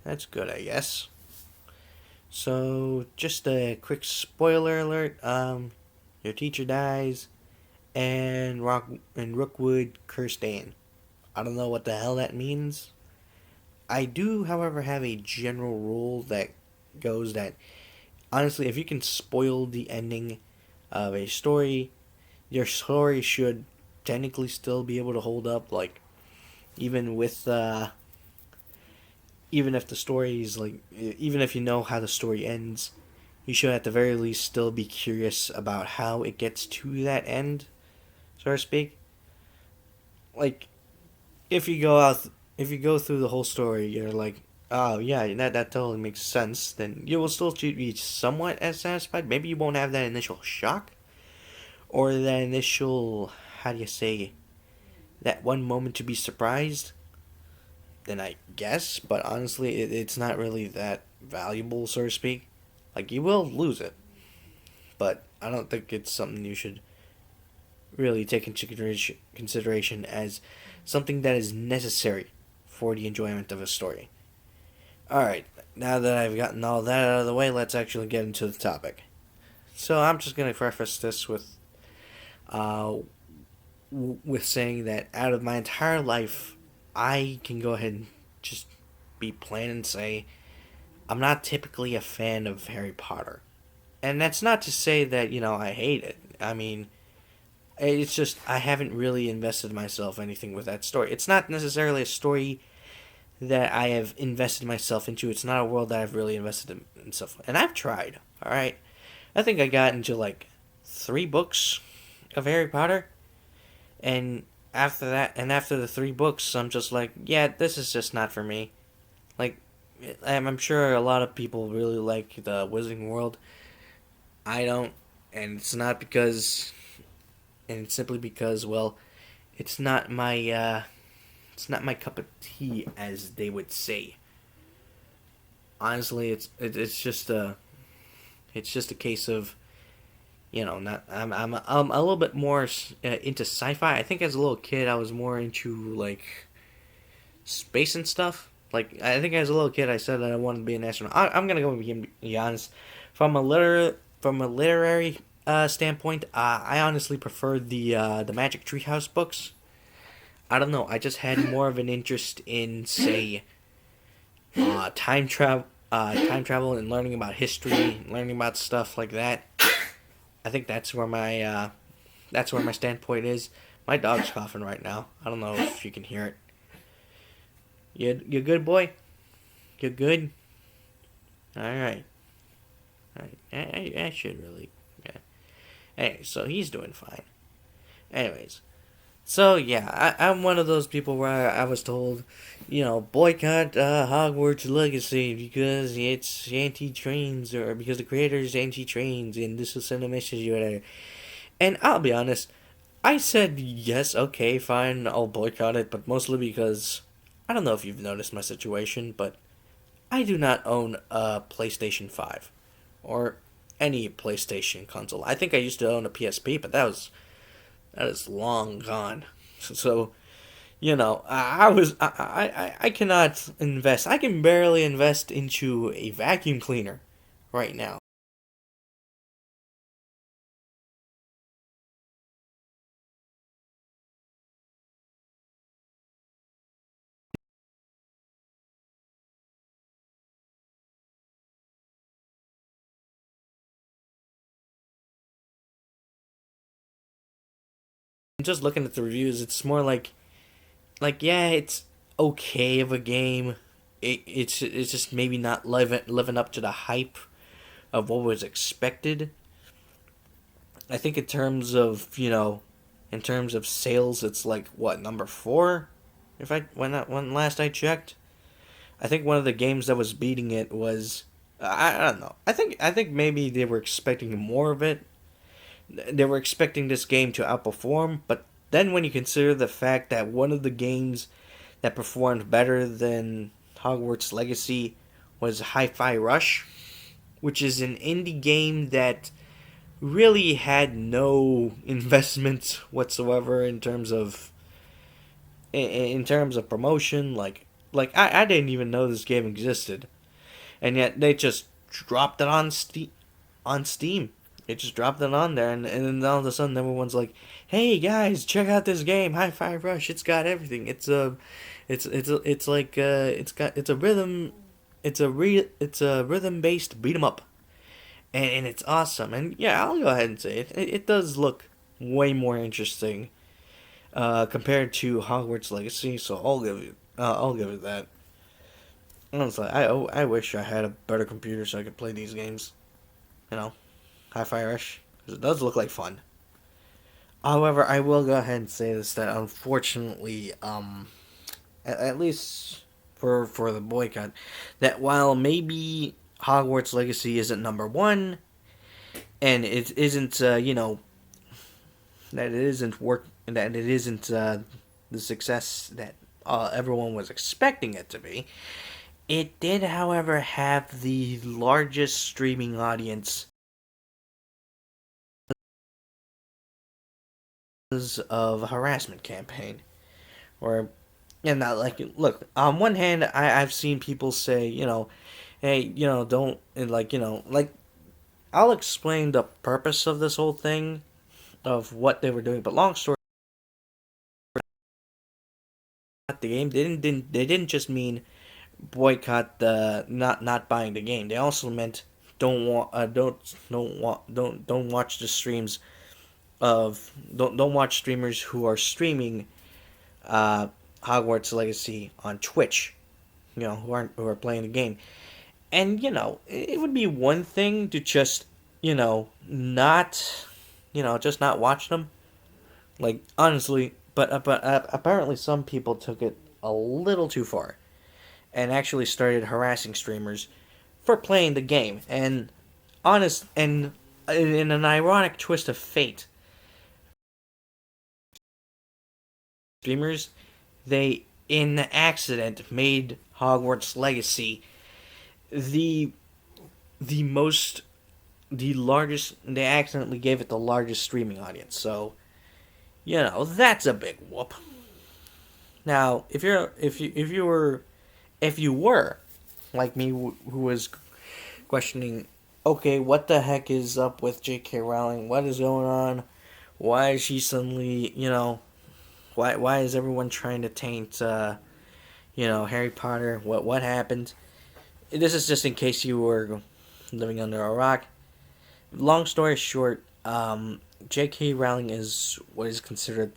That's good, I guess. So, just a quick spoiler alert. Your teacher dies, and Rookwood cursed Anne. I don't know what the hell that means. I do, however, have a general rule that goes that honestly, if you can spoil the ending of a story, your story should technically still be able to hold up. Like even with even if the story is like even if you know how the story ends, you should at the very least still be curious about how it gets to that end, so to speak. Like if you go through the whole story, you're like, oh yeah, that totally makes sense. Then you will still be somewhat as satisfied. Maybe you won't have that initial shock or that initial, how do you say, that one moment to be surprised. Then I guess, but honestly, it's not really that valuable, so to speak. Like you will lose it, but I don't think it's something you should really take into consideration as something that is necessary for the enjoyment of a story. Alright, now that I've gotten all that out of the way, let's actually get into the topic. So I'm just going to preface this uh, with saying that out of my entire life, I can go ahead and just be plain and say I'm not typically a fan of Harry Potter. And that's not to say that, I hate it. I mean, it's just I haven't really invested myself anything with that story. It's not necessarily a story that I have invested myself into. It's not a world that I've really invested in stuff. And I've tried. All right, I think I got into like 3 books of Harry Potter, and after the 3 books, I'm just like, yeah, this is just not for me. Like, I'm sure a lot of people really like the Wizarding World. I don't, and it's simply because, well, it's not my it's not my cup of tea, as they would say. Honestly, it's just a case of not I'm a little bit more into sci-fi. I think as a little kid I was more into like space and stuff. Like I think as a little kid I said that I wanted to be an astronaut. I'm gonna go and be honest. From a literary standpoint, I honestly preferred the Magic Treehouse books. I don't know. I just had more of an interest in, say, time travel, and learning about history, learning about stuff like that. I think that's where my standpoint is. My dog's coughing right now. I don't know if you can hear it. You good, boy? You good? All right. All right. I should really. Yeah. Hey, so he's doing fine. Anyways, so yeah, I'm one of those people where I was told, boycott Hogwarts Legacy because it's anti-trains or because the creator is anti-trains and this will send a message or whatever. And I'll be honest, I said yes, okay, fine, I'll boycott it, but mostly because I don't know if you've noticed my situation, but I do not own a PlayStation 5 or any PlayStation console. I think I used to own a PSP, but that is long gone. So, I cannot invest. I can barely invest into a vacuum cleaner right now. Just looking at the reviews, it's more like yeah, it's okay of a game. It's just maybe not living up to the hype of what was expected. I think in terms of sales, it's like what number 4, if I when last I checked. I think one of the games that was beating it was I don't know. I think maybe they were expecting more of it. They were expecting this game to outperform, but then when you consider the fact that one of the games that performed better than Hogwarts Legacy was Hi-Fi Rush, which is an indie game that really had no investment whatsoever in terms of promotion. Like Like I didn't even know this game existed, and yet they just dropped it on Steam. It just dropped it on there, and then all of a sudden everyone's like, "Hey guys, check out this game, Hi-Fi Rush. It's got everything. It's like it's a rhythm, it's a rhythm based beat 'em up, and it's awesome. And yeah, I'll go ahead and say it does look way more interesting compared to Hogwarts Legacy. So I'll give it that. Honestly, I wish I had a better computer so I could play these games. You know, Hi-Fi Rush, 'cause it does look like fun. However, I will go ahead and say this, that unfortunately, at least for the boycott, that while maybe Hogwarts Legacy isn't number one, and it isn't that it isn't that it isn't the success that everyone was expecting it to be. It did, however, have the largest streaming audience of a harassment campaign. Or, and not like, look, on one hand, I've seen people say, hey, don't, and like, like, I'll explain the purpose of this whole thing, of what they were doing, but long story, the game they didn't just mean boycott the not buying the game. They also meant don't watch the streams of don't watch streamers who are streaming uh, Hogwarts Legacy on Twitch. Who are playing the game. And it would be one thing to just not just not watch them. Like honestly, but apparently some people took it a little too far and actually started harassing streamers for playing the game. And honest and in an ironic twist of fate, streamers, they in accident made Hogwarts Legacy the the most the largest. They accidentally gave it the largest streaming audience. So that's a big whoop. Now, if you were like me, who was questioning, okay, what the heck is up with JK Rowling? What is going on? Why is she suddenly, why is everyone trying to taint, Harry Potter? What happened? This is just in case you were living under a rock. Long story short, J.K. Rowling is what is considered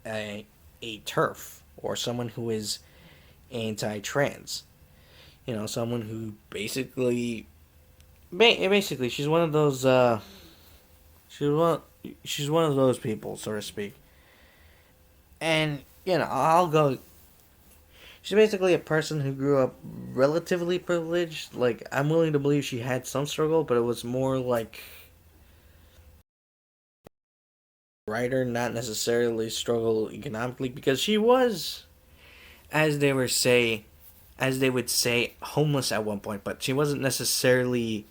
a TERF, or someone who is anti-trans. Someone who basically she's one of those she's one she's one of those people, so to speak. And I'll go. She's basically a person who grew up relatively privileged. Like, I'm willing to believe she had some struggle, but it was more like writer, not necessarily struggle economically, because she was, as they were say, as they would say, homeless at one point, but she wasn't necessarily.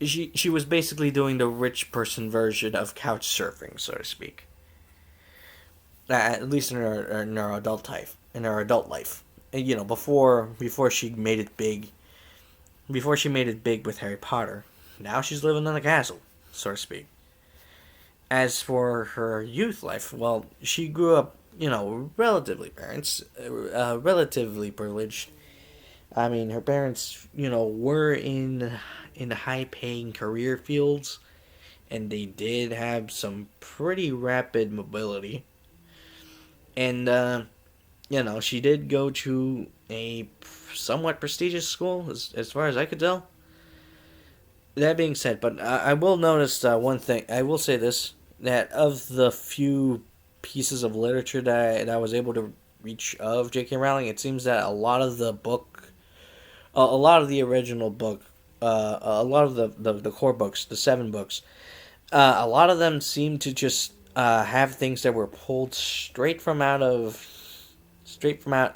She was basically doing the rich person version of couch surfing, so to speak. At least in her adult life, and, before she made it big, with Harry Potter. Now she's living in a castle, so to speak. As for her youth life, well, she grew up, relatively privileged. I mean, her parents, were in high-paying career fields, and they did have some pretty rapid mobility. And she did go to a somewhat prestigious school, as far as I could tell. That being said, but I will notice one thing. I will say this, that of the few pieces of literature that I was able to reach of J.K. Rowling, it seems that a lot of the book, a lot of the original book, a lot of the core books, the 7 books, a lot of them seem to just have things that were pulled straight from out,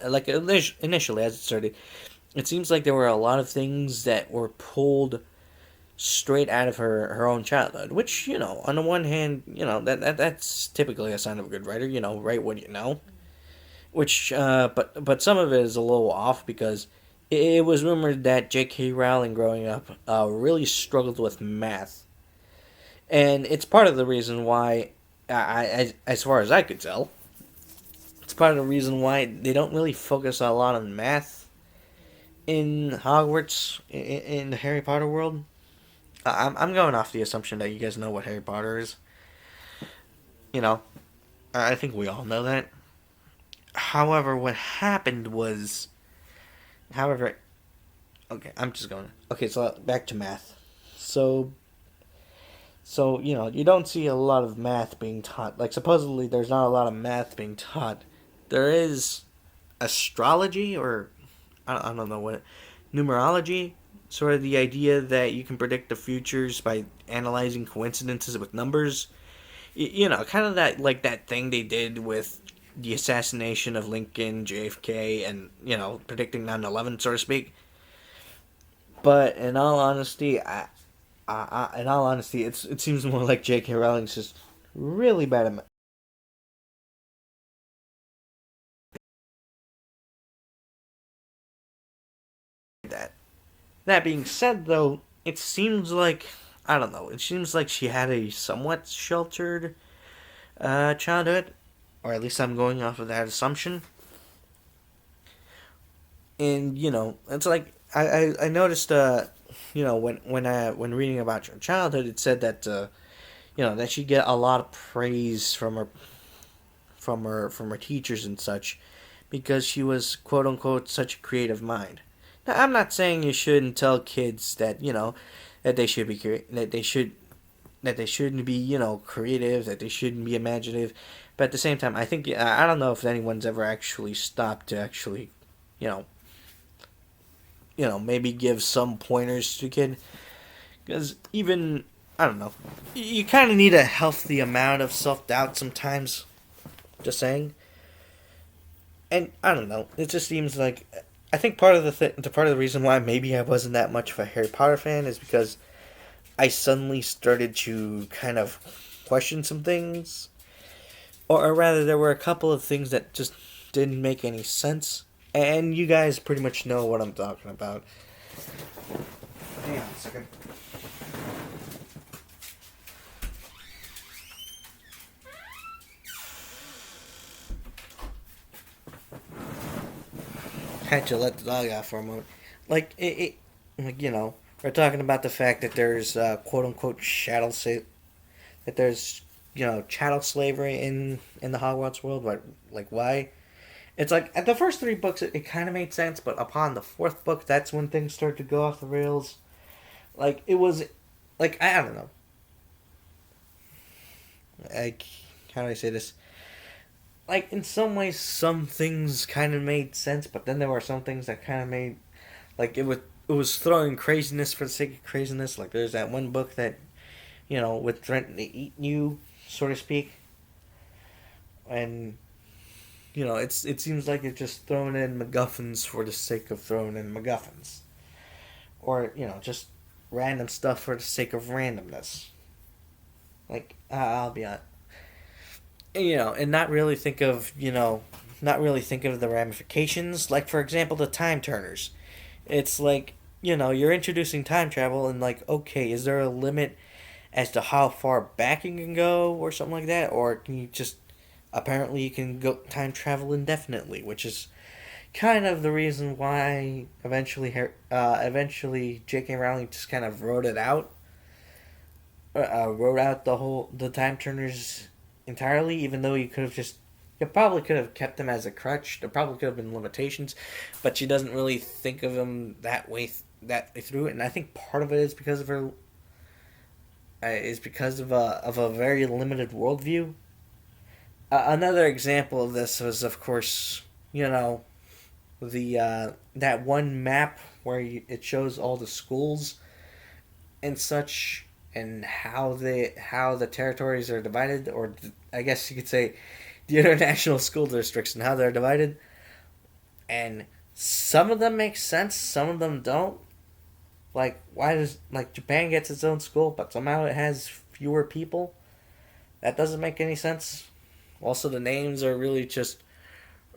like initially as it started. It seems like there were a lot of things that were pulled straight out of her own childhood, which, on the one hand, that's typically a sign of a good writer. Write what you know. which but some of it is a little off because it was rumored that J.K. Rowling growing up really struggled with math, and it's part of the reason why as far as I could tell, it's part of the reason why they don't really focus a lot on math in Hogwarts in the Harry Potter world. I'm going off the assumption that you guys know what Harry Potter is. You know, I think we all know that. However, what happened was, however, okay, I'm just going. Okay, so back to math. So, you don't see a lot of math being taught. Like supposedly, there's not a lot of math being taught. There is astrology, or I don't know what, numerology. Sort of the idea that you can predict the futures by analyzing coincidences with numbers. Kind of that like that thing they did with the assassination of Lincoln, JFK, and predicting 9/11, so to speak. But in all honesty, it seems more like J.K. Rowling's just really bad at that. That being said, though, it seems like I don't know. It seems like she had a somewhat sheltered childhood, or at least I'm going off of that assumption. And it's like I noticed when reading about her childhood, it said that that she get a lot of praise from her teachers and such because she was quote unquote such a creative mind. Now, I'm not saying you shouldn't tell kids that that they should be that they shouldn't be creative, that they shouldn't be imaginative, but at the same time, I think I don't know if anyone's ever actually stopped to actually you know maybe give some pointers to the kid because even I don't know, you kind of need a healthy amount of self doubt sometimes. Just saying. And I don't know. It just seems like I think part of the reason why maybe I wasn't that much of a Harry Potter fan is because I suddenly started to kind of question some things, or rather, there were a couple of things that just didn't make any sense. And you guys pretty much know what I'm talking about. Hang on a second. Had to let the dog out for a moment. Like like we're talking about the fact that there's quote unquote that there's chattel slavery in the Hogwarts world. Like why? It's like at the first three books it kind of made sense, but upon the fourth book, that's when things started to go off the rails. Like it was, like I don't know. Like how do I say this? Like in some ways, some things kind of made sense, but then there were some things that kind of made like it was throwing craziness for the sake of craziness. Like there's that one book that with threatening to eat you, so to speak, and it seems like it's just throwing in MacGuffins for the sake of throwing in MacGuffins, or just random stuff for the sake of randomness. Like I'll be honest, and not really think of the ramifications. Like for example, the time turners. It's like you're introducing time travel, and like okay, is there a limit as to how far back you can go, or something like that, or can you just apparently you can go time travel indefinitely, which is kind of the reason why eventually J.K. Rowling just kind of wrote out the time turners entirely, even though you probably could have kept them as a crutch. There probably could have been limitations, but she doesn't really think of them that way through it. And I think part of it is because of her is because of a very limited worldview. Another example of this was, of course, the that one map where it shows all the schools and such, and how the territories are divided, or I guess you could say the international school districts and how they're divided. And some of them make sense, some of them don't. Like why does like Japan gets its own school, but somehow it has fewer people? That doesn't make any sense. Also, the names are really just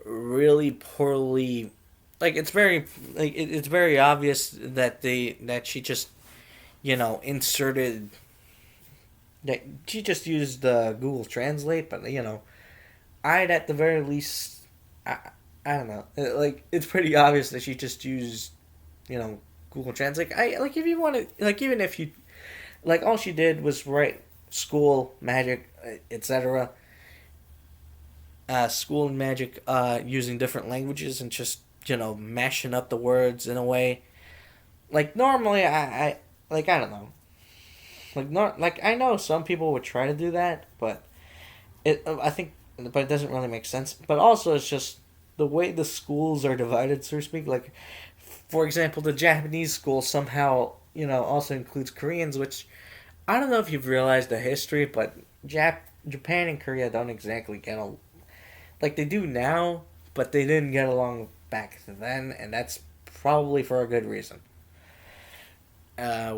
really poorly. Like it's very it's very obvious that she just inserted that she just used Google Translate, but I'd at the very least, I I don't know, like it's pretty obvious that she just used you know Google Translate. I like if you want to like even if you like all she did was write school magic etc. School and magic using different languages and just mashing up the words in a way like normally I like I don't know like not like I know some people would try to do that but I think but it doesn't really make sense but also it's just the way the schools are divided so to speak like for example the Japanese school somehow also includes Koreans which I don't know if you've realized the history but Japan and Korea don't exactly get like they do now, but they didn't get along back then, and that's probably for a good reason. Uh,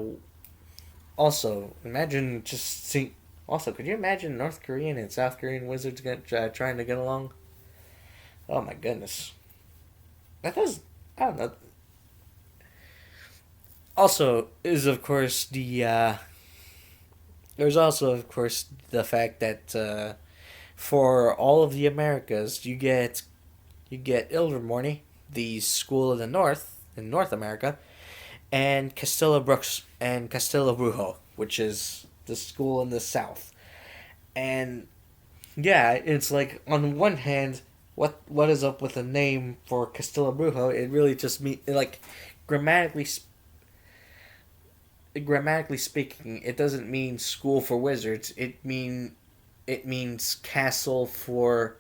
Also, imagine just see. Also, could you imagine North Korean and South Korean wizards trying to get along? Oh my goodness, that does. I don't know. Also, is of course there's also of course the fact that for all of the Americas, you get Ilvermorny, the school of the North in North America, and Castilla Brooks and Castilla Brujo, which is the school in the South. And yeah, it's like on one hand, what is up with the name for Castilla Brujo? It really just mean like grammatically grammatically speaking, it doesn't mean school for wizards. It means castle for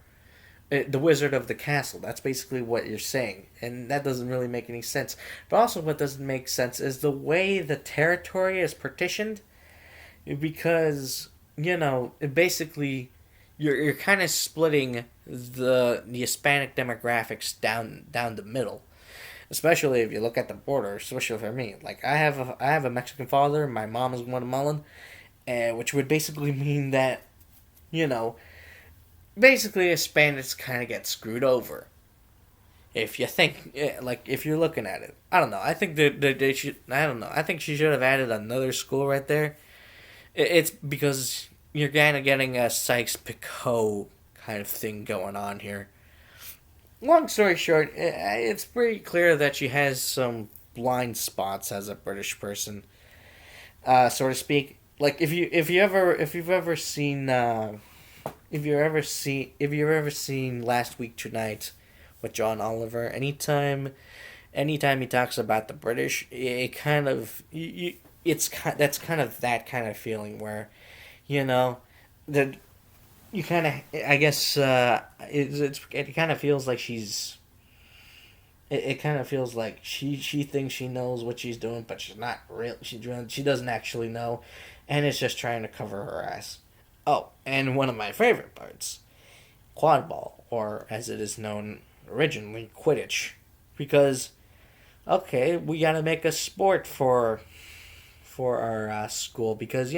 the wizard of the castle. That's basically what you're saying, and that doesn't really make any sense. But also, what doesn't make sense is the way the territory is partitioned, because basically, you're kind of splitting the Hispanic demographics down the middle. Especially if you look at the border, especially for me. Like I have a Mexican father, my mom is Guatemalan, and which would basically mean that you know basically Hispanics kind of get screwed over. If you think, like, if you're looking at it, I don't know. I think that they should. I don't know. I think she should have added another school right there. It's because you're kind of getting a Sykes Picot kind of thing going on here. Long story short, it's pretty clear that she has some blind spots as a British person, so to speak. Like if you've ever seen if you've ever seen Last Week Tonight with John Oliver, anytime he talks about the British, it kind of that's kind of that kind of feeling where you know that you kind of I guess it kind of feels like it kind of feels like she thinks she knows what she's doing, but she's not real. She doesn't actually know, and it's just trying to cover her ass. Oh, and one of my favorite parts, quad ball, or as it is known originally, Quidditch, because okay, we gotta make a sport for our school because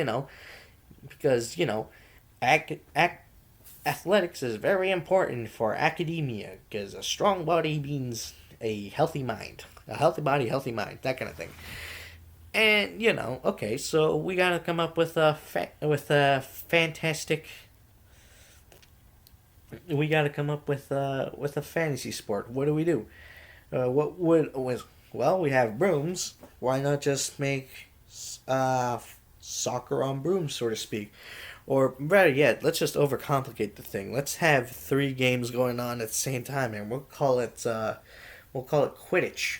athletics is very important for academia because a strong body means a healthy mind, a healthy body, healthy mind, that kind of thing. And okay, so we gotta come up with a fantastic. We gotta come up with a fantasy sport. What do we do? What would was well? We have brooms. Why not just make uh, soccer on brooms, so to speak? Or better yet, let's just overcomplicate the thing. Let's have three games going on at the same time, and we'll call it Quidditch.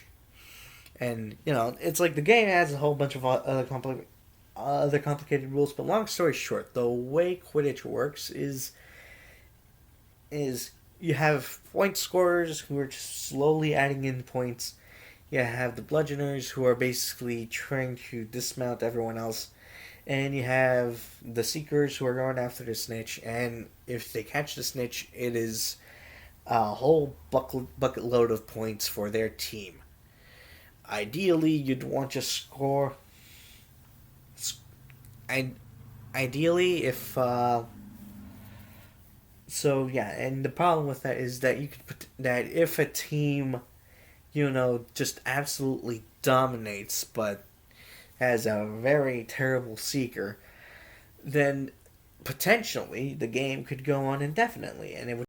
And it's like the game has a whole bunch of other complicated rules. But long story short, the way Quidditch works is you have point scorers who are just slowly adding in points. You have the bludgeoners who are basically trying to dismount everyone else. And you have the seekers who are going after the snitch. And if they catch the snitch, it is a whole bucket load of points for their team. Ideally, you'd want to score. I, ideally, if So yeah, and the problem with that is that you could put that if a team, just absolutely dominates, but has a very terrible seeker, then potentially the game could go on indefinitely, and it would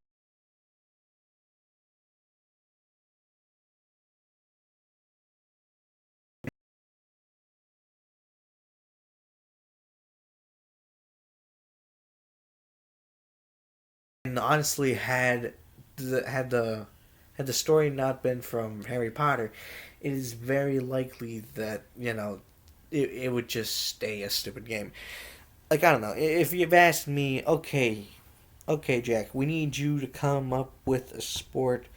and honestly had the story not been from Harry Potter, it is very likely that it would just stay a stupid game. Like, I don't know, if you've asked me, okay, Jack, we need you to come up with a sport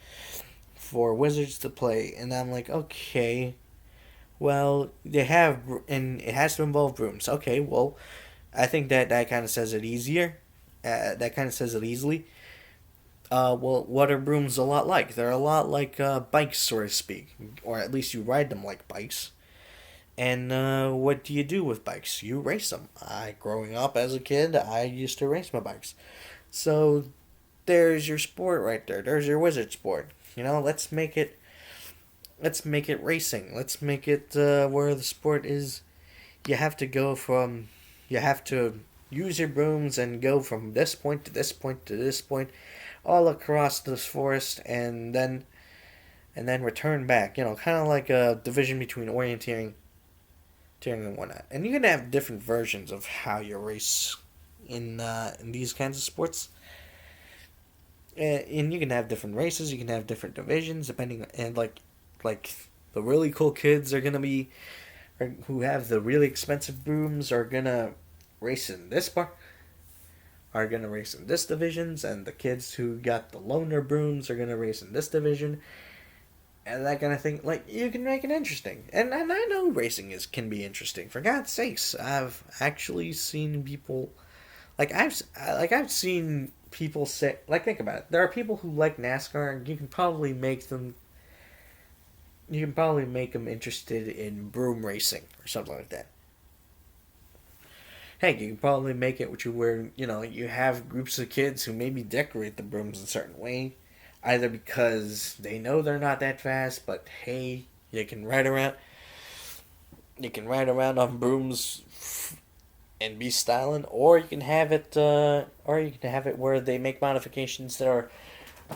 for wizards to play, and I'm like, okay, well, and it has to involve brooms. Okay, well, I think that kind of says it easier. That kind of says it easily. Well, what are brooms a lot like? They're a lot like bikes, so to speak, or at least you ride them like bikes. And what do you do with bikes? You race them. Growing up as a kid, I used to race my bikes. So there's your sport right there. There's your wizard sport. Let's make it racing. Let's make it where the sport is. You have to go from, you have to use your brooms and go from this point to this point to this point, all across this forest, and then return back. Kind of like a division between orienteering, and whatnot. And you can have different versions of how you race in these kinds of sports. And you can have different races. You can have different divisions depending, and like the really cool kids are gonna be, or who have the really expensive brooms are gonna race in this part, are gonna race in this divisions, and the kids who got the loaner brooms are gonna race in this division, and that kind of thing. Like, you can make it interesting, and I know racing is can be interesting. For God's sakes, I've actually seen people, I've seen people say, like, think about it. There are people who like NASCAR, and you can probably make them interested in broom racing or something like that. Heck, you can probably make it which you where you have groups of kids who maybe decorate the brooms a certain way, either because they know they're not that fast, but hey, you can ride around on brooms and be styling, or you can have it where they make modifications that are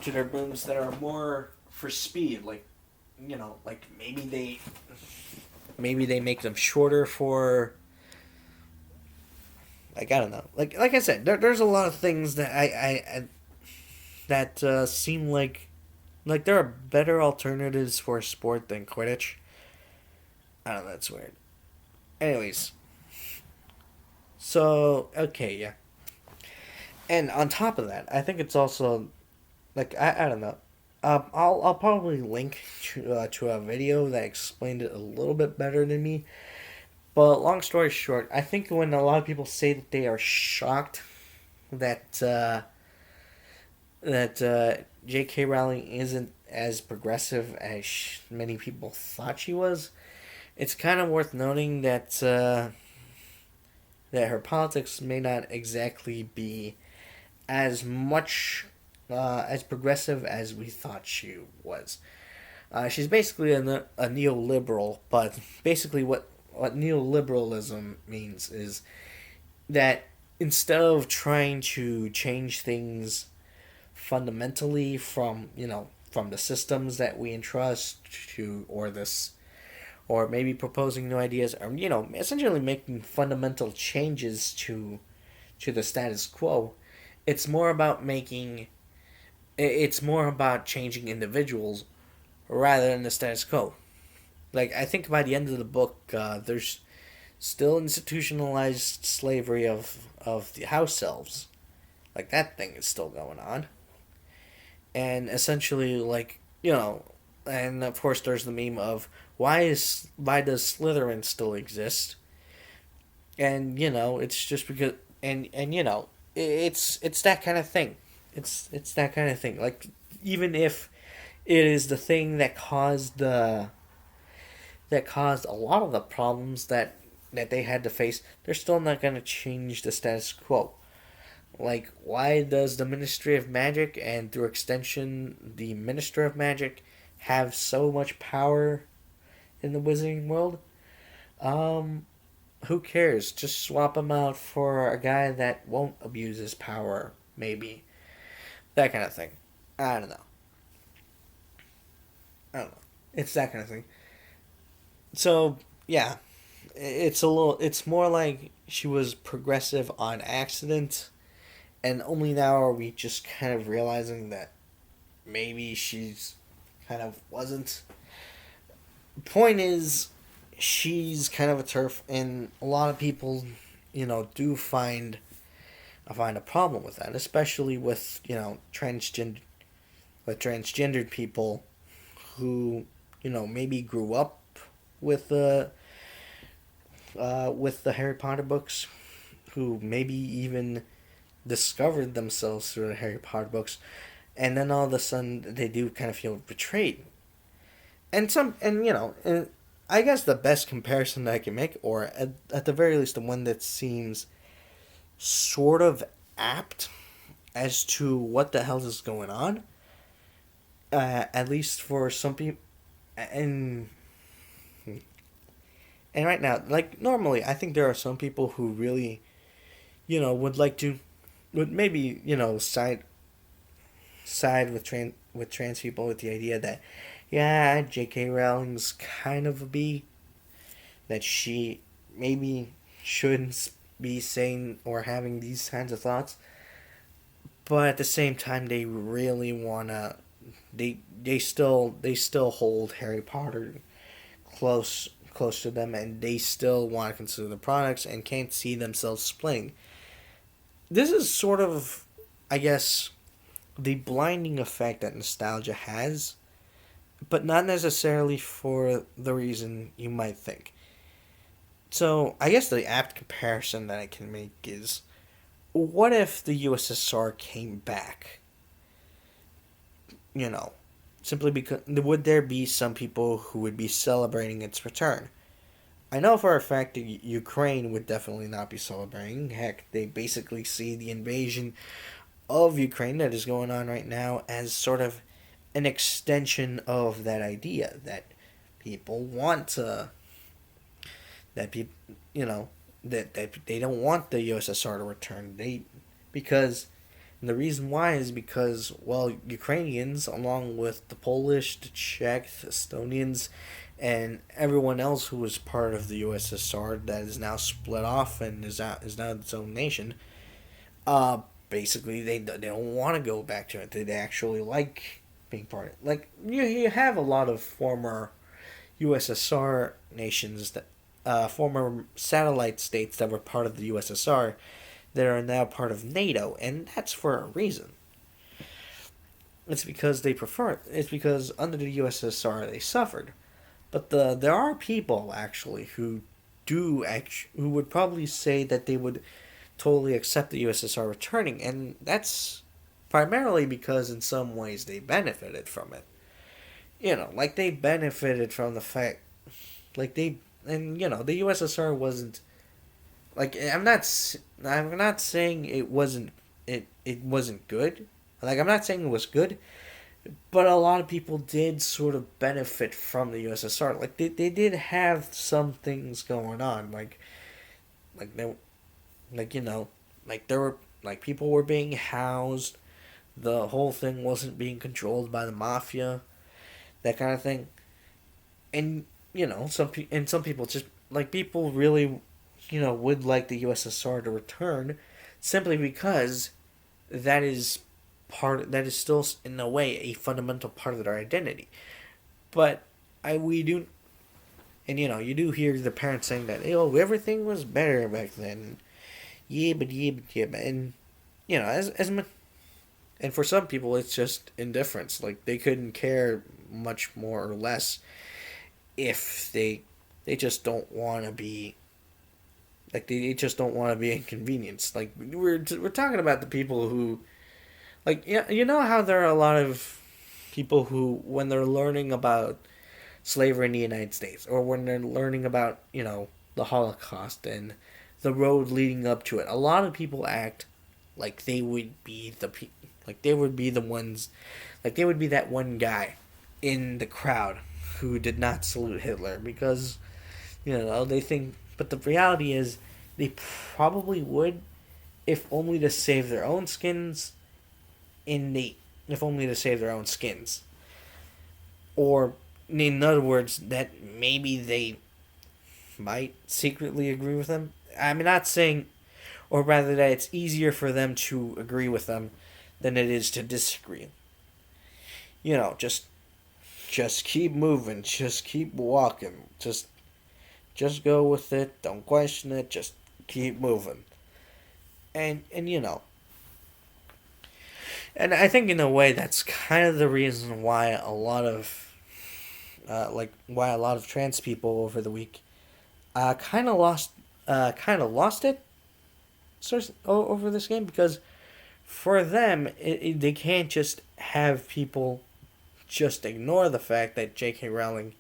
to their brooms that are more for speed, like maybe they make them shorter for, like, I don't know. Like I said, there's a lot of things that that seem like there are better alternatives for a sport than Quidditch. I don't know. That's weird. Anyways, so okay, yeah. And on top of that, I think it's also like I don't know. I'll probably link to a video that explained it a little bit better than me. But long story short, I think when a lot of people say that they are shocked that J.K. Rowling isn't as progressive as many people thought she was, it's kind of worth noting that her politics may not exactly be as much as progressive as we thought she was. She's basically a neoliberal, but basically what neoliberalism means is that instead of trying to change things fundamentally from the systems that we entrust to, or maybe proposing new ideas, or essentially making fundamental changes to the status quo, it's more about making it's more about changing individuals rather than the status quo. Like, I think by the end of the book, there's still institutionalized slavery of the house elves. Like, that thing is still going on, and essentially, and of course there's the meme of why does Slytherin still exist? And it's just because, and it's that kind of thing. It's that kind of thing. Like, even if it is the thing that caused a lot of the problems that they had to face, they're still not going to change the status quo. Like, why does the Ministry of Magic and through extension the Minister of Magic have so much power in the wizarding world? Um, who cares? Just swap him out for a guy that won't abuse his power, maybe. That kind of thing. I don't know. I don't know. It's that kind of thing. So, yeah, it's more like she was progressive on accident, and only now are we just kind of realizing that maybe she's kind of wasn't. Point is, she's kind of a turf, and a lot of people, do find a problem with that, especially with transgendered people who maybe grew up with the Harry Potter books, who maybe even discovered themselves through the Harry Potter books, and then all of a sudden they do kind of feel betrayed. And I guess the best comparison that I can make, or at the very least the one that seems sort of apt as to what the hell is going on, at least for some people, and and right now, like normally, I think there are some people who really, would like to, would maybe side with trans people with the idea that, yeah, J.K. Rowling's kind of a bee, that she maybe shouldn't be saying or having these kinds of thoughts, but at the same time, they really wanna, they still hold Harry Potter close to them, and they still want to consume the products and can't see themselves splitting. This is sort of, I guess, the blinding effect that nostalgia has, but not necessarily for the reason you might think. So, I guess the apt comparison that I can make is, what if the USSR came back? You know, simply because, would there be some people who would be celebrating its return? I know for a fact that Ukraine would definitely not be celebrating. Heck, they basically see the invasion of Ukraine that is going on right now as sort of an extension of that idea that people want to, that people, that they don't want the USSR to return. Because and the reason why is because, well, Ukrainians, along with the Polish, the Czech, the Estonians, and everyone else who was part of the USSR that is now split off and is now its own nation, uh, basically they don't want to go back to it. They actually like being part of it. Like, you have a lot of former USSR nations that, former satellite states that were part of the USSR that are now part of NATO, and that's for a reason. It's because they prefer it. It's because under the USSR they suffered. But there are people actually who would probably say that they would totally accept the USSR returning, and that's primarily because in some ways they benefited from it. Like they benefited from the fact, like they and the USSR wasn't, like, I'm not saying it wasn't good. Like, I'm not saying it was good, but a lot of people did sort of benefit from the USSR. Like they did have some things going on, like they like like there were, like, people were being housed. The whole thing wasn't being controlled by the mafia, that kind of thing. And some people just, like, people really would like the USSR to return, simply because that is still in a way a fundamental part of their identity. But I we do and you do hear the parents saying that, oh, everything was better back then. Yeah, but and as much, and for some people it's just indifference. Like, they couldn't care much more or less if they just don't want to be, like, they just don't want to be inconvenienced. Like, we're talking about the people who, like, yeah, how there are a lot of people who, when they're learning about slavery in the United States, or when they're learning about the Holocaust and the road leading up to it, a lot of people act like they would be like they would be the ones, like they would be that one guy in the crowd who did not salute Hitler because they think. But the reality is, they probably would, if only to save their own skins. In the If only to save their own skins, or in other words, that maybe they might secretly agree with them. I'm not saying, or rather, that it's easier for them to agree with them than it is to disagree. Just keep moving, just keep walking, just go with it. Don't question it. Just keep moving. And and I think in a way that's kind of the reason why a lot of why a lot of trans people over the week kind of lost it over this game, because for them they can't just have people just ignore the fact that JK Rowling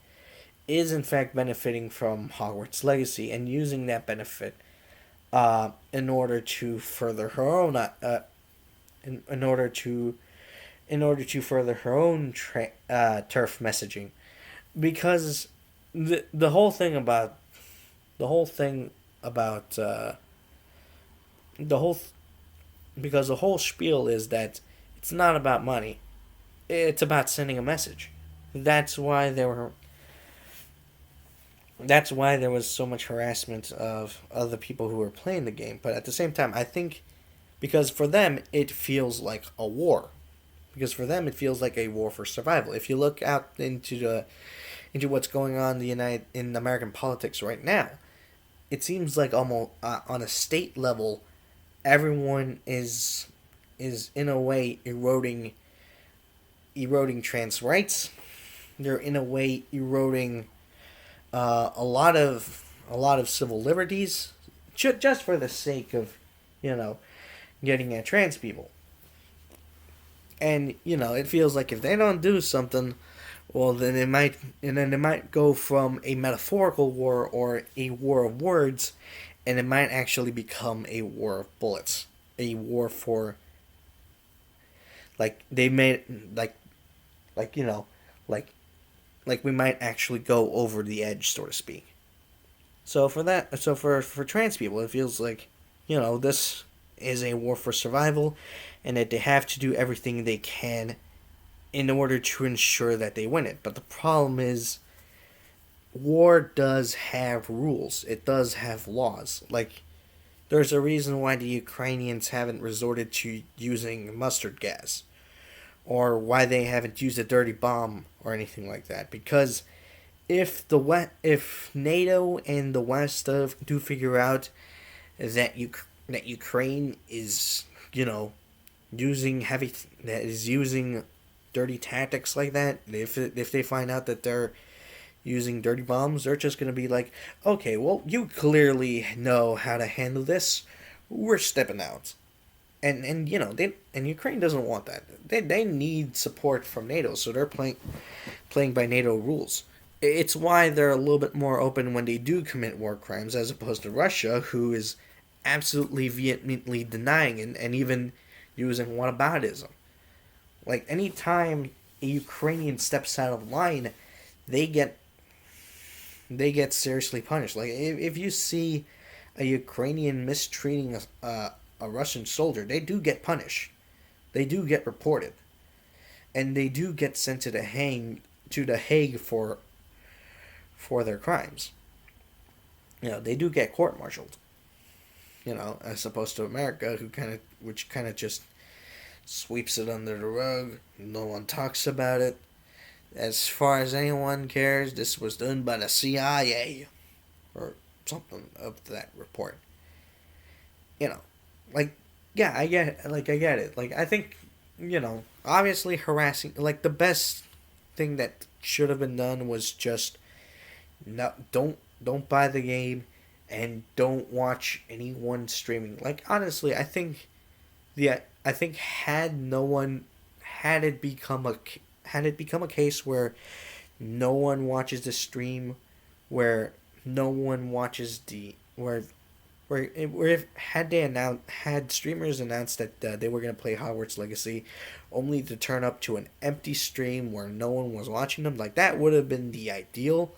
is in fact benefiting from Hogwarts legacy and using that benefit in order to further her own in order to further her own turf messaging, because the whole thing about the whole thing about the whole because the whole spiel is that it's not about money, it's about sending a message. That's why there were that's why there was so much harassment of other people who were playing the game. But at the same time, I think because for them it feels like a war. Because for them it feels like a war for survival. If you look out into what's going on in American politics right now, it seems like almost on a state level, everyone is in a way eroding trans rights. They're in a way eroding a lot of civil liberties, just for the sake of getting at trans people. And it feels like if they don't do something, well, then it might go from a metaphorical war or a war of words, and it might actually become a war of bullets, a war for like they made like like we might actually go over the edge, so to speak. For trans people, it feels like this is a war for survival, and that they have to do everything they can in order to ensure that they win it. But the problem is, war does have rules. It does have laws. Like, there's a reason why the Ukrainians haven't resorted to using mustard gas, or why they haven't used a dirty bomb or anything like that. Because if NATO and the West do figure out that Ukraine is using dirty tactics like that, if they find out that they're using dirty bombs, they're just gonna be like, okay, well, you clearly know how to handle this. We're stepping out. And Ukraine doesn't want that. They need support from NATO, so they're playing by NATO rules. It's why they're a little bit more open when they do commit war crimes, as opposed to Russia, who is absolutely vehemently denying and even using whataboutism. Like, anytime a Ukrainian steps out of line, they get seriously punished. Like, if you see a Ukrainian mistreating a Russian soldier, they do get punished. They do get reported, and they do get sent to the Hague for their crimes. They do get court-martialed. As opposed to America, which kind of just sweeps it under the rug. No one talks about it. As far as anyone cares, this was done by the CIA, or something of that report. Yeah, I get it. I get it. I think, obviously harassing, the best thing that should have been done was just don't buy the game, and don't watch anyone streaming. Honestly, I think had it become a case where no one watches the stream, where no one watches where where if had they announced had streamers announced that they were gonna play Hogwarts Legacy, only to turn up to an empty stream where no one was watching them, like that would have been the ideal.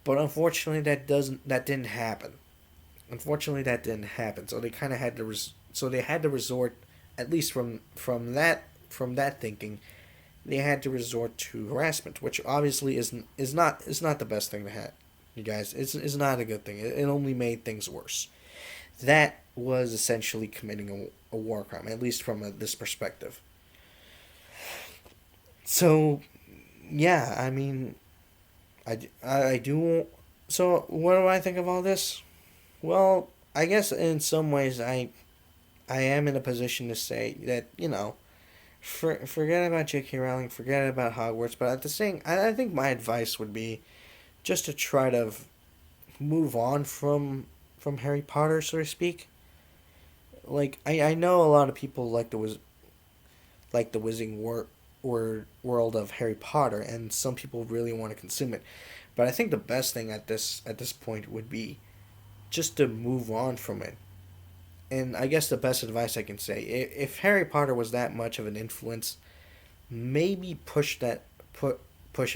But unfortunately, that didn't happen. Unfortunately, that didn't happen. So they kind of had to so they had to resort, at least from that thinking, they had to resort to harassment, which obviously is not the best thing to have. You guys, it's not a good thing. It only made things worse. That was essentially committing a war crime, at least from this perspective. So, yeah, I mean, I do. So, what do I think of all this? Well, I guess in some ways I am in a position to say that forget about J.K. Rowling, forget about Hogwarts, but at the same, I think my advice would be just to try to move on from Harry Potter, so to speak. Like I know a lot of people like the Wizarding world of Harry Potter, and some people really want to consume it. But I think the best thing at this point would be just to move on from it. And I guess the best advice I can say, if Harry Potter was that much of an influence, maybe push it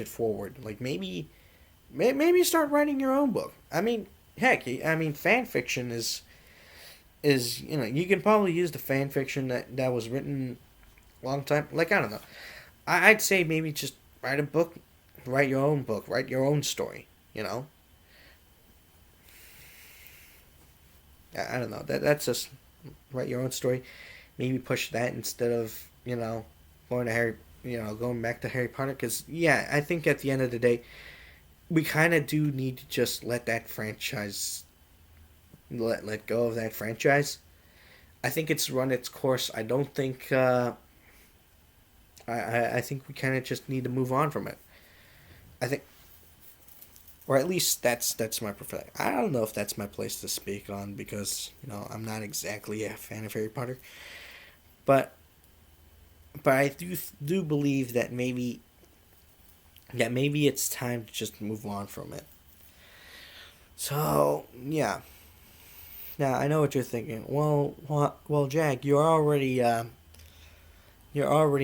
forward. Like maybe start writing your own book. I mean, heck, I mean fan fiction is you can probably use the fan fiction that was written a long time. Like I don't know, I'd say maybe just write a book, write your own book, write your own story. You know, I don't know. That's just write your own story. Maybe push that instead of going to going back to Harry Potter. Because yeah, I think at the end of the day, we kind of do need to just let that franchise let go of that franchise. I think it's run its course. I don't think. I think we kind of just need to move on from it. I think, or at least that's my preferred. I don't know if that's my place to speak on because I'm not exactly a fan of Harry Potter, but I do believe that maybe it's time to just move on from it. So yeah, now I know what you're thinking. Well, Jack, you're already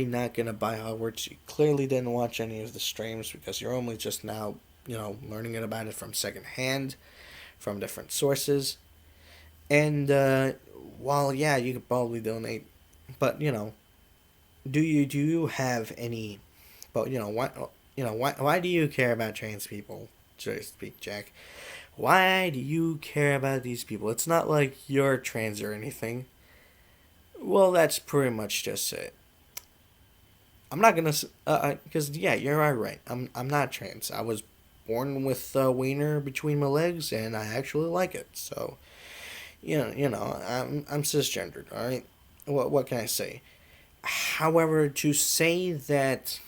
not gonna buy Hogwarts. You clearly didn't watch any of the streams because you're only just now learning about it from secondhand, from different sources. And while yeah, you could probably donate, but do you have any? But why do you care about trans people? So to speak, Jack. Why do you care about these people? It's not like you're trans or anything. Well, that's pretty much just it. I'm not gonna, because yeah, you're right. I'm not trans. I was born with a wiener between my legs, and I actually like it. So, I'm cisgendered. All right. What can I say? However, to say that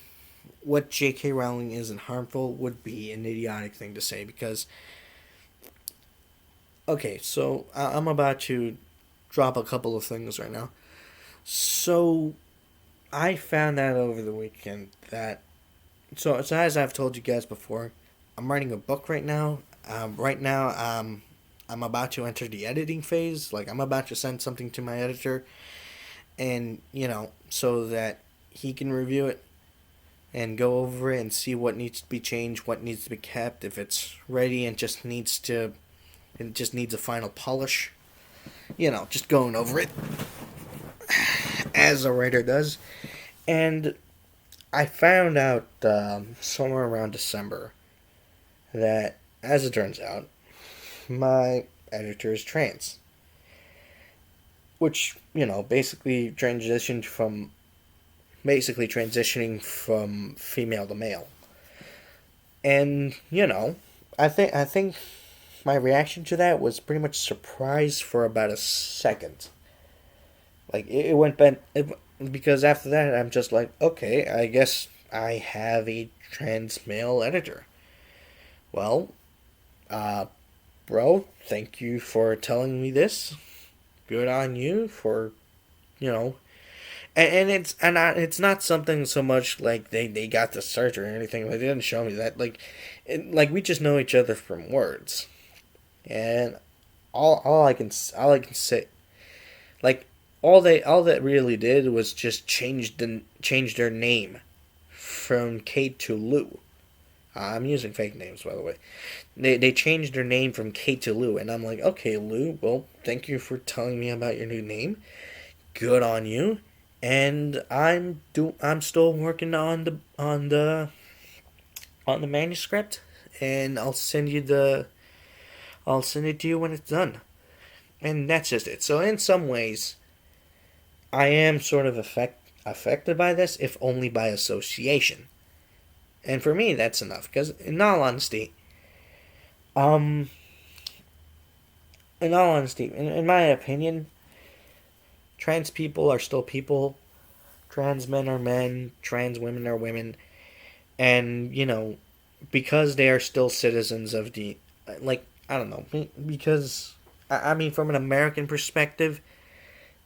what J.K. Rowling isn't harmful would be an idiotic thing to say because, okay, so I'm about to drop a couple of things right now. So I found out over the weekend that so as I've told you guys before, I'm writing a book right now. I'm about to enter the editing phase. Like I'm about to send something to my editor, and so that he can review it and go over it and see what needs to be changed, what needs to be kept, if it's ready and just needs a final polish. Just going over it as a writer does. And I found out somewhere around December that, as it turns out, my editor is trans. Which, basically transitioning from female to male. And, I think my reaction to that was pretty much surprise for about a second. Like it went bent because after that I'm just like, okay, I guess I have a trans male editor. Well, uh, bro, thank you for telling me this. Good on you for, you know, it's not something so much like they got the surgery or anything. Like, they didn't show me that. Like we just know each other from words, and all I can say, like, all that really did was just change their name from Kate to Lou. I'm using fake names, by the way. They changed their name from Kate to Lou, and I'm like, okay, Lou. Well, thank you for telling me about your new name. Good on you. And I'm still working on the manuscript, and I'll send it to you when it's done. And that's just it. So in some ways, I am sort of affected by this, if only by association. And for me, that's enough. Because um, in my opinion, trans people are still people. Trans men are men. Trans women are women. And because they are still citizens of the, like, I don't know, because I mean, from an American perspective,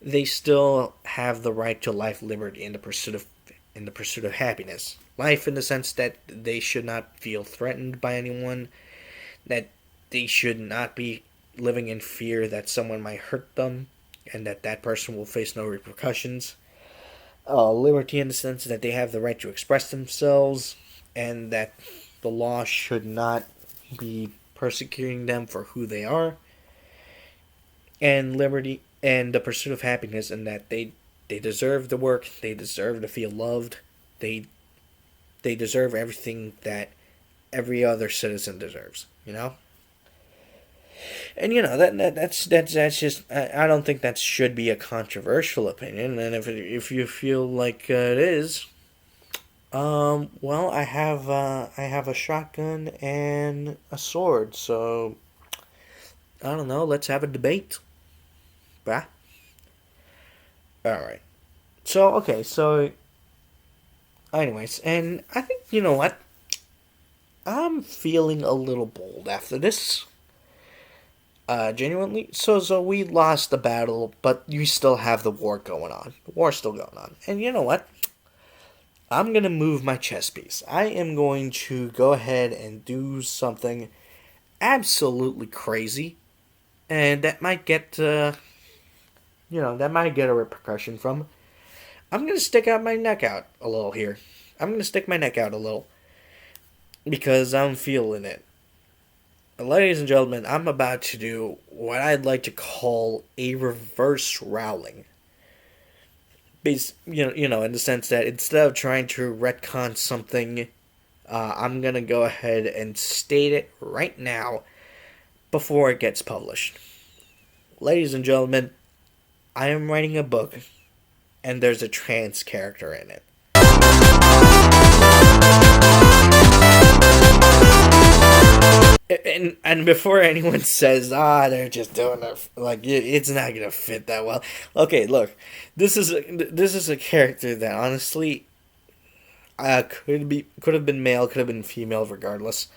they still have the right to life, liberty, and the pursuit of happiness. Life in the sense that they should not feel threatened by anyone, that they should not be living in fear that someone might hurt them, and that person will face no repercussions. Liberty in the sense that they have the right to express themselves, and that the law should not be persecuting them for who they are. And liberty and the pursuit of happiness, and that they deserve the work, they deserve to feel loved, they they deserve everything that every other citizen deserves. And that's just, I don't think that should be a controversial opinion. And if you feel like it is, well, I have a shotgun and a sword, so I don't know. Let's have a debate. Bah. All right. So okay. So anyways, and I think you know what, I'm feeling a little bold after this. Genuinely. So we lost the battle, but you still have the war going on. The war's still going on. And you know what? I'm gonna move my chess piece. I am going to go ahead and do something absolutely crazy, and that might get a repercussion from. I'm gonna stick out my neck out a little here. I'm gonna stick my neck out a little because I'm feeling it. Ladies and gentlemen, I'm about to do what I'd like to call a reverse Rowling. In the sense that instead of trying to retcon something, I'm gonna go ahead and state it right now before it gets published. Ladies and gentlemen, I am writing a book, and there's a trans character in it. And before anyone says, they're just doing it, like, it's not gonna fit that well. Okay, look, this is a character that honestly, could have been male, could have been female, regardless.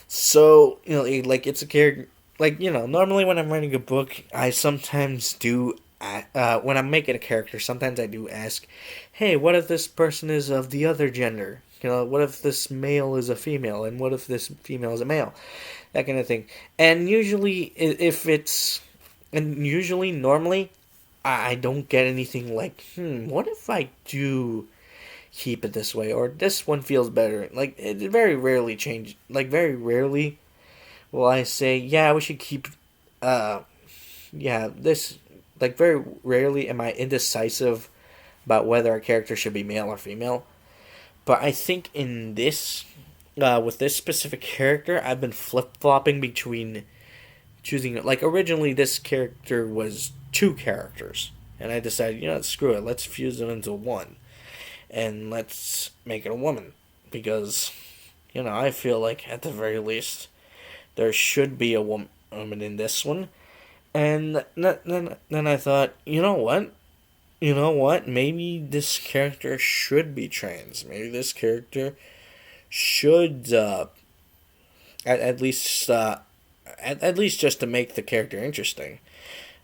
So like, it's a character. Like, normally when I'm writing a book, I sometimes do. When I'm making a character, sometimes I do ask, "Hey, what if this person is of the other gender? What if this male is a female, and what if this female is a male?" That kind of thing. And usually, normally, I don't get anything like, what if I do keep it this way, or this one feels better. Like, it very rarely change. Like, very rarely will I say, yeah, we should keep, this. Like, very rarely am I indecisive about whether a character should be male or female. But I think in this, with this specific character, I've been flip flopping between choosing. Like, originally, this character was two characters, and I decided, screw it, let's fuse them into one, and let's make it a woman, because, I feel like at the very least there should be a woman in this one. And then I thought, maybe this character should be trans. Maybe this character should, at least, at least just to make the character interesting,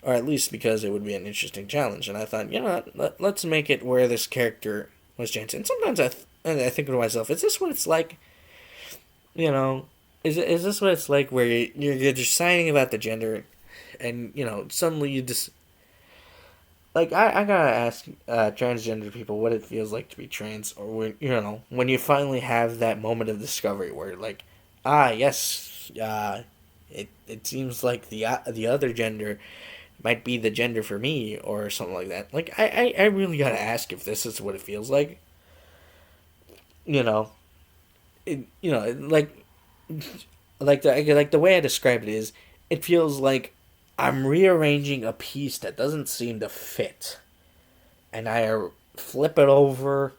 or at least because it would be an interesting challenge. And I thought, let's make it where this character was trans. And sometimes I think to myself, is this what it's like? Is this what it's like where you're deciding about the gender? and suddenly you just like I gotta ask transgender people what it feels like to be trans, or when you finally have that moment of discovery where you're like, yes, it seems like the other gender might be the gender for me or something like that. Like I really gotta ask if this is what it feels like. You know, like the way I describe it is, it feels like I'm rearranging a piece that doesn't seem to fit, and I flip it over,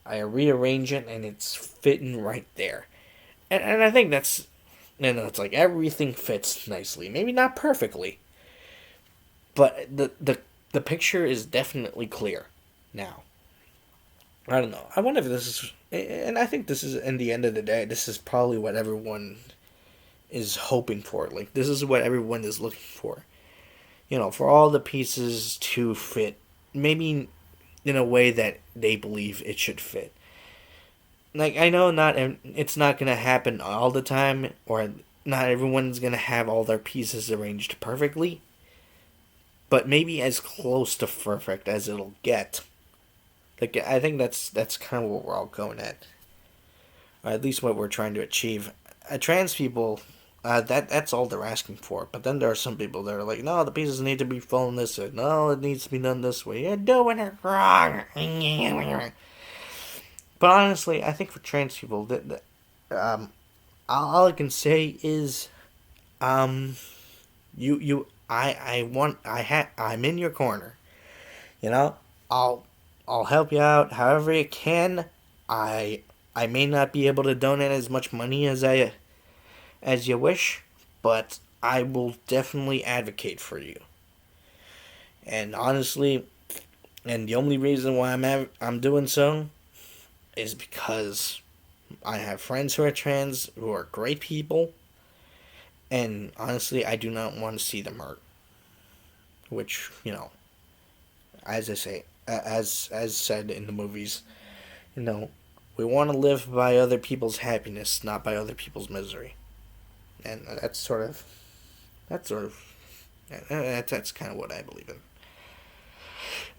I rearrange it, and it's fitting right there. And I think that's, it's like everything fits nicely. Maybe not perfectly, but the picture is definitely clear now. I don't know. I wonder if this is, and I think this is, in the end of the day, this is probably what everyone is hoping for. Like, this is what everyone is looking for. For all the pieces to fit, maybe in a way that they believe it should fit. Like, I know it's not gonna happen all the time, or not everyone's gonna have all their pieces arranged perfectly, but maybe as close to perfect as it'll get. Like, I think that's kind of what we're all going at, or at least what we're trying to achieve. Trans people, that's all they're asking for. But then there are some people that are like, no, the pieces need to be falling this way. No, it needs to be done this way. You're doing it wrong. But honestly, I think for trans people, all I can say is, I'm in your corner. You know, I'll I'll help you out however you can. I I may not be able to donate as much money as you wish, but I will definitely advocate for you. And honestly, and the only reason why I'm doing so is because I have friends who are trans who are great people, and honestly, I do not want to see them hurt. Which as I say, as said in the movies, you know, we want to live by other people's happiness, not by other people's misery, and that's sort of that's kind of what I believe in.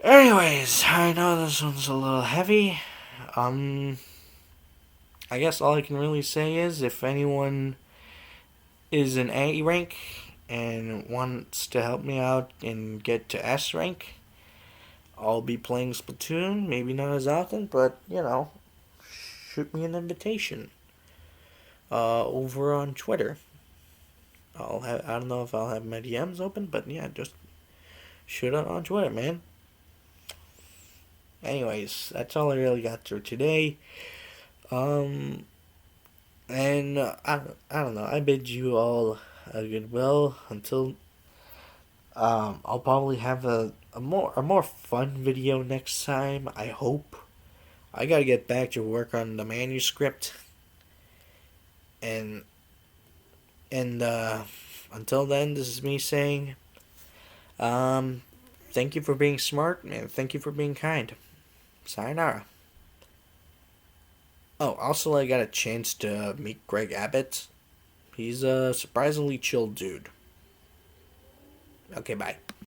Anyways, I know this one's a little heavy. Um, I guess all I can really say is if anyone is an A rank and wants to help me out and get to S rank, I'll be playing Splatoon. Maybe not as often, but shoot me an invitation. Over on Twitter. I don't know if I'll have my DMs open, but yeah, just shoot it on Twitter, man. Anyways, that's all I really got through today. Um, and I don't know. I bid you all a goodwill until I'll probably have a more fun video next time. I hope. I gotta get back to work on the manuscript, and and until then, this is me saying, um, thank you for being smart and thank you for being kind. Sayonara. Oh, also, I got a chance to meet Greg Abbott. He's a surprisingly chill dude. Okay, bye.